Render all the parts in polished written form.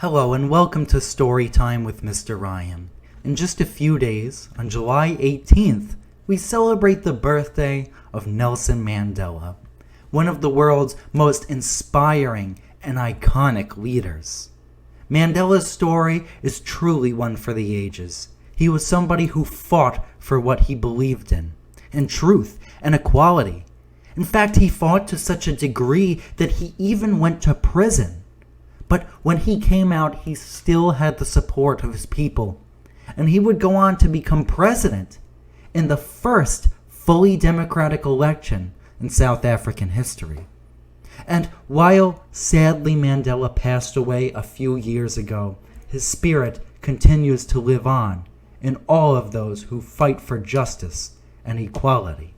Hello and welcome to Storytime with Mr. Ryan. In just a few days, on July 18th, we celebrate the birthday of Nelson Mandela, one of the world's most inspiring and iconic leaders. Mandela's story is truly one for the ages. He was somebody who fought for what he believed in truth and equality. In fact, he fought to such a degree that he even went to prison. But when he came out, he still had the support of his people, and he would go on to become president in the first fully democratic election in South African history. And while sadly Mandela passed away a few years ago, his spirit continues to live on in all of those who fight for justice and equality.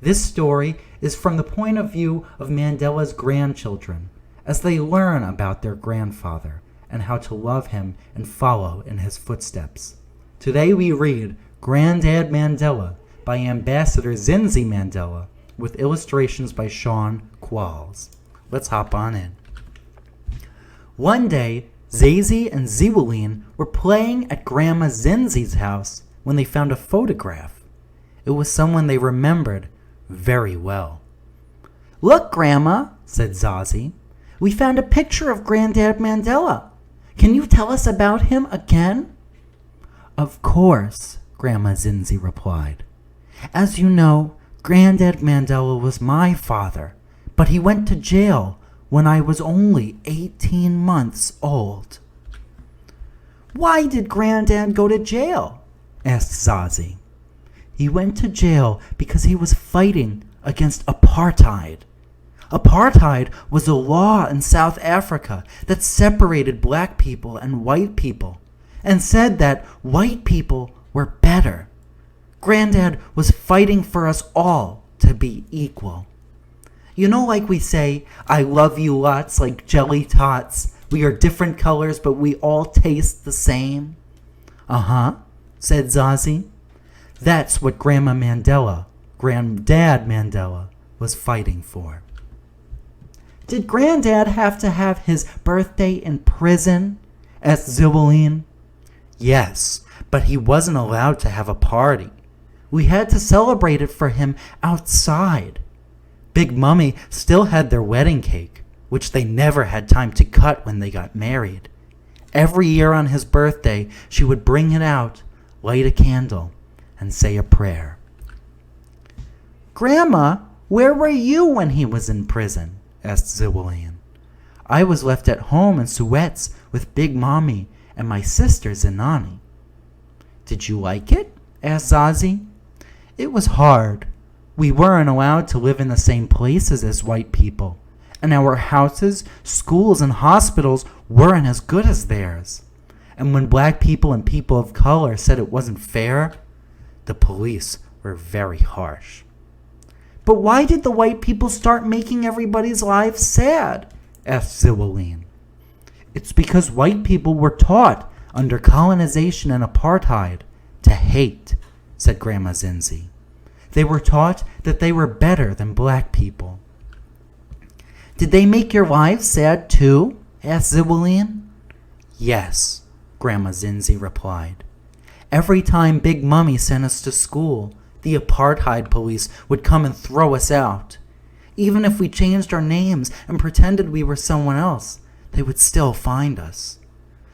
This story is from the point of view of Mandela's grandchildren, as they learn about their grandfather and how to love him and follow in his footsteps. Today we read Grandad Mandela by Ambassador Zindzi Mandela with illustrations by Sean Qualls. Let's hop on in. One day, Zazi and Ziwelene were playing at Grandma Zindzi's house when they found a photograph. It was someone they remembered very well. "Look, Grandma," said Zazi. "We found a picture of Grandad Mandela. Can you tell us about him again?" "Of course," Grandma Zindzi replied. "As you know, Grandad Mandela was my father, but he went to jail when I was only 18 months old." "Why did Grandad go to jail?" asked Zazi. "He went to jail because he was fighting against apartheid. Apartheid was a law in South Africa that separated black people and white people and said that white people were better. Grandad was fighting for us all to be equal. You know, like we say, 'I love you lots like jelly tots. We are different colors, but we all taste the same.'" "Uh-huh," said Zazi. "That's what Grandad Mandela, was fighting for." "Did Grandad have to have his birthday in prison?" asked Ziwelene. "Yes, but he wasn't allowed to have a party. We had to celebrate it for him outside. Big Mummy still had their wedding cake, which they never had time to cut when they got married. Every year on his birthday, she would bring it out, light a candle, and say a prayer." "Grandma, where were you when he was in prison?" asked Ziwelene. "I was left at home in Suez with Big Mommy and my sister Zinani." "Did you like it?" asked Zazi. "It was hard. We weren't allowed to live in the same places as white people, and our houses, schools, and hospitals weren't as good as theirs. And when black people and people of color said it wasn't fair, the police were very harsh." "But why did the white people start making everybody's lives sad?" asked Ziwelene. "It's because white people were taught, under colonization and apartheid, to hate," said Grandma Zindzi. "They were taught that they were better than black people." "Did they make your lives sad too?" asked Ziwelene. "Yes," Grandma Zindzi replied. "Every time Big Mummy sent us to school, the apartheid police would come and throw us out. Even if we changed our names and pretended we were someone else, they would still find us.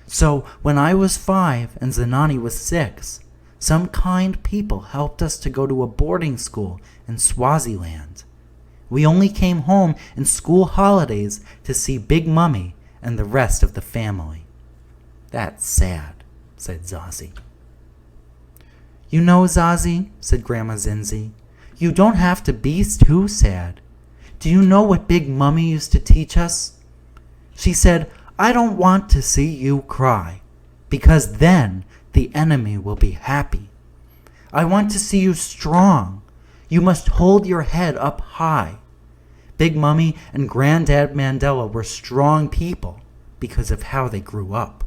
So when I was 5 and Zinani was 6, some kind people helped us to go to a boarding school in Swaziland. We only came home in school holidays to see Big Mummy and the rest of the family." "That's sad," said Zazi. "You know, Zazi," said Grandma Zindzi, "you don't have to be too sad. Do you know what Big Mummy used to teach us? She said, 'I don't want to see you cry, because then the enemy will be happy. I want to see you strong. You must hold your head up high.' Big Mummy and Grandad Mandela were strong people because of how they grew up."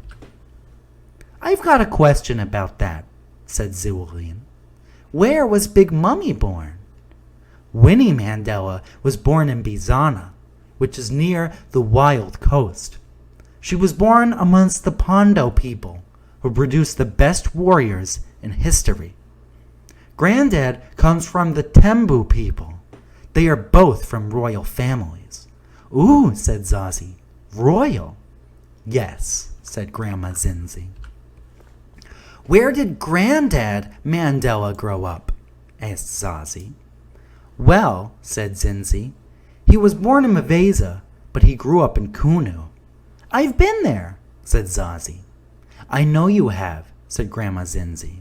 "I've got a question about that," said Ziwelene. "Where was Big Mummy born?" "Winnie Mandela was born in Bizana, which is near the Wild Coast. She was born amongst the Pondo people, who produced the best warriors in history. Granddad comes from the Tembu people. They are both from royal families. Ooh, said Zazi. Royal? Yes, said Grandma Zindzi. Where did Granddad Mandela grow up? Asked Zazi. Well, said Zindzi, he was born in Maveza, but he grew up in Kunu. I've been there, said Zazi. I know you have, said Grandma Zindzi.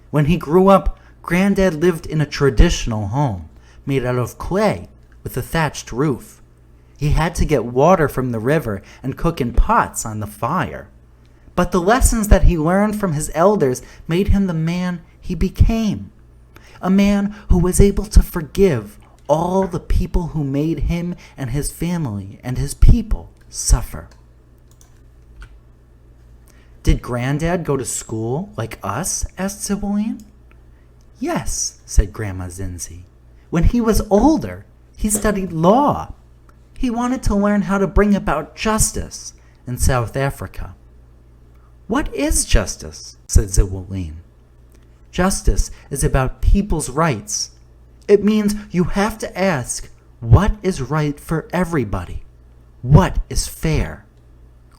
When he grew up, Granddad lived in a traditional home, made out of clay, with a thatched roof. He had to get water from the river and cook in pots on the fire. But the lessons that he learned from his elders made him the man he became. A man who was able to forgive all the people who made him and his family and his people suffer. Did Granddad go to school like us? Asked Ziwelene. Yes, said Grandma Zindzi. When he was older, he studied law. He wanted to learn how to bring about justice in South Africa. What is justice? Said Ziwelene. Justice is about people's rights. It means you have to ask, what is right for everybody? What is fair?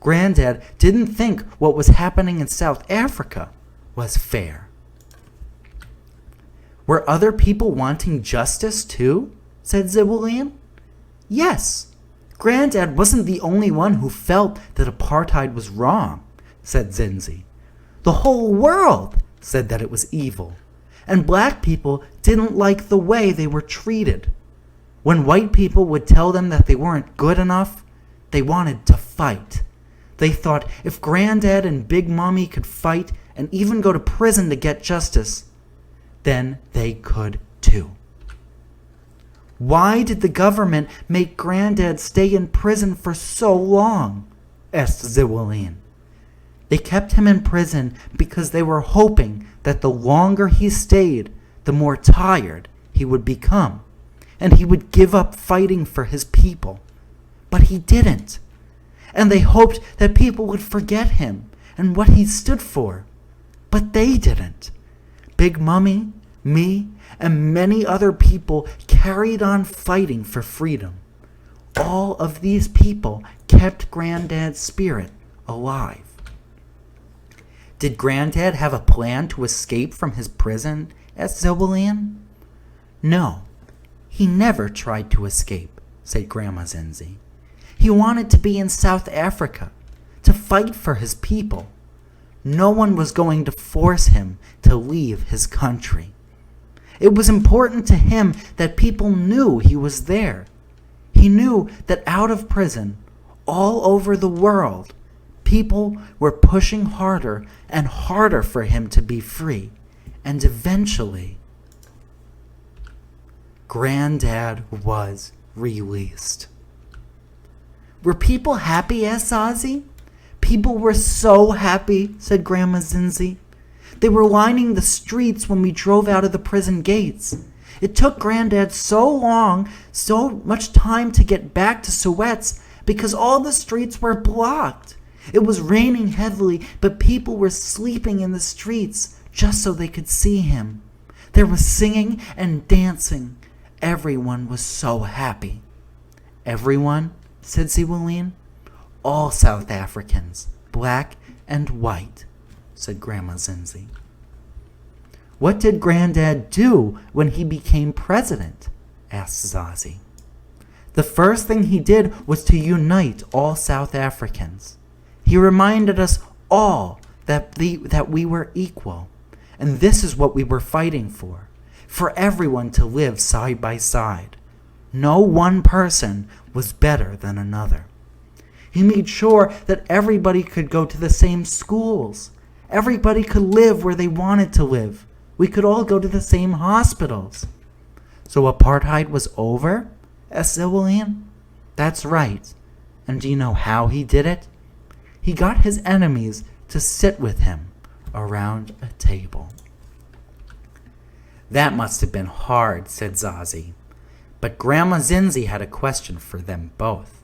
Granddad didn't think what was happening in South Africa was fair. Were other people wanting justice too? Said Ziwelene. Yes. Granddad wasn't the only one who felt that apartheid was wrong, said Zindzi. The whole world said that it was evil, and black people didn't like the way they were treated. When white people would tell them that they weren't good enough, they wanted to fight. They thought if Granddad and Big Mommy could fight and even go to prison to get justice, then they could too. Why did the government make Granddad stay in prison for so long? Asked Ziwelene. They kept him in prison because they were hoping that the longer he stayed, the more tired he would become, and he would give up fighting for his people. But he didn't. And they hoped that people would forget him and what he stood for. But they didn't. Big Mummy, me, and many other people carried on fighting for freedom. All of these people kept Granddad's spirit alive. Did Granddad have a plan to escape from his prison? Asked Ziwelene. No, he never tried to escape, said Grandma Zindzi. He wanted to be in South Africa, to fight for his people. No one was going to force him to leave his country. It was important to him that people knew he was there. He knew that out of prison, all over the world, people were pushing harder and harder for him to be free. And eventually, Granddad was released. Were people happy? Asked Zazi. People were so happy, said Grandma Zindzi. They were lining the streets when we drove out of the prison gates. It took Granddad so much time to get back to Soweto because all the streets were blocked. It was raining heavily, but people were sleeping in the streets just so they could see him. There was singing and dancing. Everyone was so happy. Everyone? Said Ziwelene. All South Africans, black and white, said Grandma Zindzi. What did Granddad do when he became president? Asked Zazi. The first thing he did was to unite all South Africans. He reminded us all that we were equal, and this is what we were fighting for everyone to live side by side. No one person was better than another. He made sure that everybody could go to the same schools. Everybody could live where they wanted to live. We could all go to the same hospitals. So apartheid was over? Asked Ziwelene. That's right. And do you know how he did it? He got his enemies to sit with him around a table. That must have been hard, said Zazi. But Grandma Zindzi had a question for them both.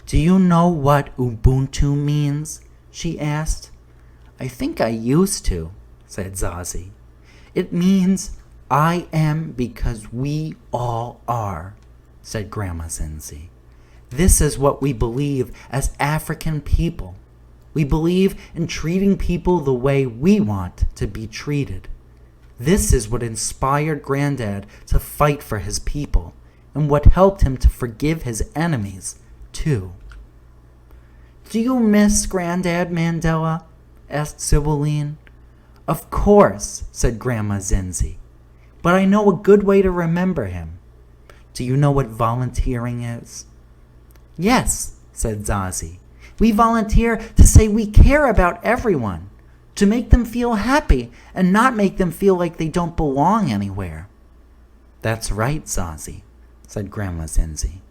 Do you know what Ubuntu means? She asked. I think I used to, said Zazi. It means I am because we all are, said Grandma Zindzi. This is what we believe as African people. We believe in treating people the way we want to be treated. This is what inspired Granddad to fight for his people, and what helped him to forgive his enemies, too. Do you miss Granddad Mandela? Asked Ziwelene. Of course, said Grandma Zindzi. But I know a good way to remember him. Do you know what volunteering is? Yes, said Zazi. We volunteer to say we care about everyone, to make them feel happy and not make them feel like they don't belong anywhere. That's right, Zazi, said Grandma Zindzi.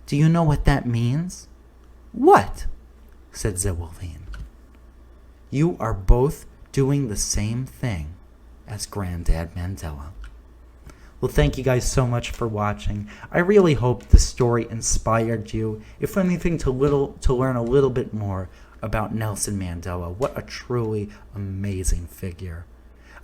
Do you know what that means? What? Said Ziwelene. You are both doing the same thing as Granddad Mandela. Well, thank you guys so much for watching. I really hope this story inspired you, if anything, to learn a little bit more about Nelson Mandela. What a truly amazing figure.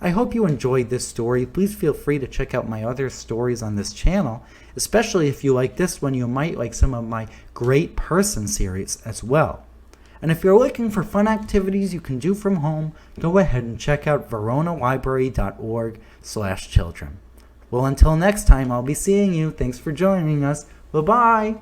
I hope you enjoyed this story. Please feel free to check out my other stories on this channel, especially if you like this one, you might like some of my Great Person series as well. And if you're looking for fun activities you can do from home, go ahead and check out veronalibrary.org/children. Well, until next time, I'll be seeing you. Thanks for joining us. Bye-bye.